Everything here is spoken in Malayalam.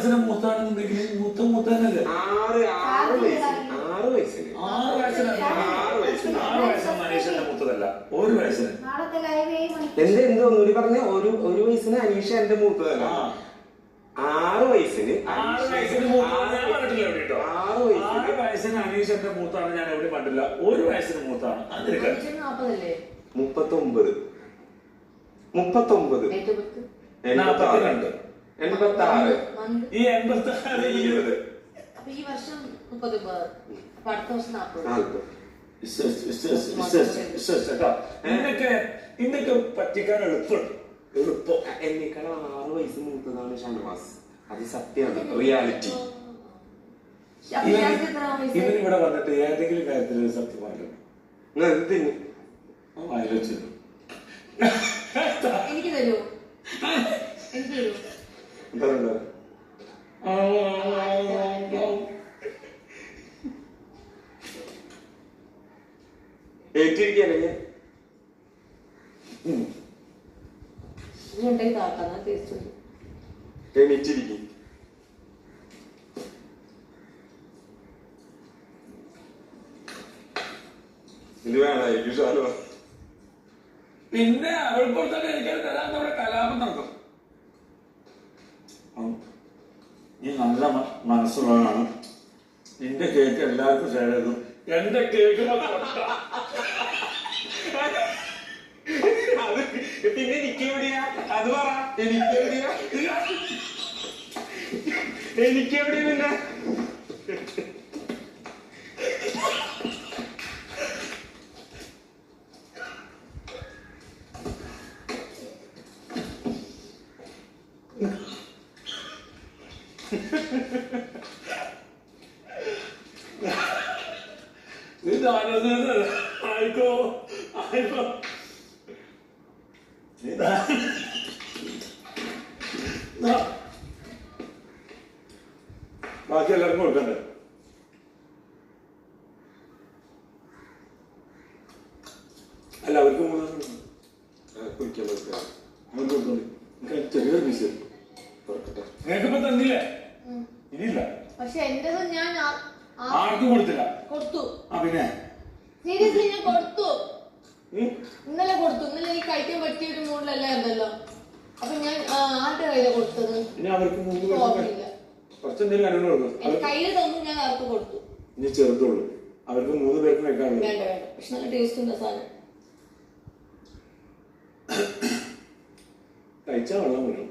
വയസ്സിന് മൂത്താണെന്നുണ്ടെങ്കിൽ മൂത്ത തന്നെയല്ലേ? 6 വയസ്സിന് 6 വയസ്സൊന്നും അനീഷന്റെ മൂത്തതല്ല. 1 വയസ്സിന് എന്തോ ഒന്നുകൂടി പറഞ്ഞ 1 വയസ്സിന് അനീഷ എന്റെ മൂത്തതല്ല. 6 വയസ്സിന് 6 വയസ്സിന് മൂത്താണ് ഞാൻ പറഞ്ഞിട്ടില്ല എവിടെ കേട്ടോ. 6 വയസ്സിന് അനീഷ് എന്റെ മൂത്താണ് ഞാൻ എവിടെ കണ്ടില്ല. 1 വയസ്സിന് മൂത്താണ്. അത് 39 39 42 86 ഈ 86 20 ഈ വർഷം 39 അടുത്ത വർഷം 40. ഇന്നൊക്കെ പറ്റിക്കാൻ എളുപ്പമുണ്ട്. എന്നേക്കാളും 6 വയസ്സ് മൂത്തതാണ് ഷാനവാസ്. അത് സത്യമാണ്, റിയാലിറ്റി. ഇവനിവിടെ വന്നിട്ട് ഏതെങ്കിലും കാര്യത്തിൽ സത്യമായില്ലോ ആലോചിച്ചു. എനിക്ക് തരൂ, എനിക്ക് തരൂ. ഏറ്റിരിക്കാനല്ലേ എണീറ്റിരിക്കും. ഇത് വേണമായിരിക്കും ഷാനു. പിന്നെ അവൾക്കൊടുത്തൊക്കെ എനിക്ക് തരാൻ നമ്മുടെ കലാപം നടക്കും. നീ നല്ല മനസ്സുള്ളതാണ്. നിന്റെ കേക്ക് എല്ലാവർക്കും ഷെയർ ചെയ്തു. എന്റെ കേക്ക് പിന്നെ എനിക്കെവിടെയാ അത് പറ. എനിക്കെവിടെയാ പിന്നെ ആയിക്കോ ബാക്കി എല്ലാവർക്കും കൊടുക്കണ്ടേ? അല്ല അവർക്ക് കുളിക്കാൻ പറ്റുക അവർക്ക് കൊടുത്തോളി. ചെറിയൊരു പീസ് നിങ്ങൾക്കിപ്പോ തന്നില്ലേ? ഇനിയില്ല. പക്ഷെ എന്റേത് ഞാൻ ആർക്കും കൊടുത്തില്ല. കൊടുത്തു. പിന്നെ സീരിയസ്ലി ഞാൻ കൊടുത്തു. ഇന്നലെ കൊടുത്തു. ഇന്നലെ എനിക്ക് കഴിക്കാൻ പറ്റിയ ഒരു മൂഡിലല്ലായിരുന്നല്ലോ. അപ്പൊ ഞാൻ ആരുടെ കയ്യിലാണ് കൊടുത്തത്? അവർക്ക് കുറച്ചെന്തെങ്കിലും അനുഭവം കൊടുക്കും. കയ്യിൽ തന്നു, ഞാൻ അവർക്ക് കൊടുത്തു. ഇനി ചെറുതുള്ളൂ. അവർക്ക് 3 പേർക്ക് കഴിക്കാനുള്ളൂ. വേണ്ട വേണ്ട, പക്ഷെ നല്ല ടേസ്റ്റ് ഉണ്ട് സാധനം. കഴിച്ചാൽ വെള്ളം വരും.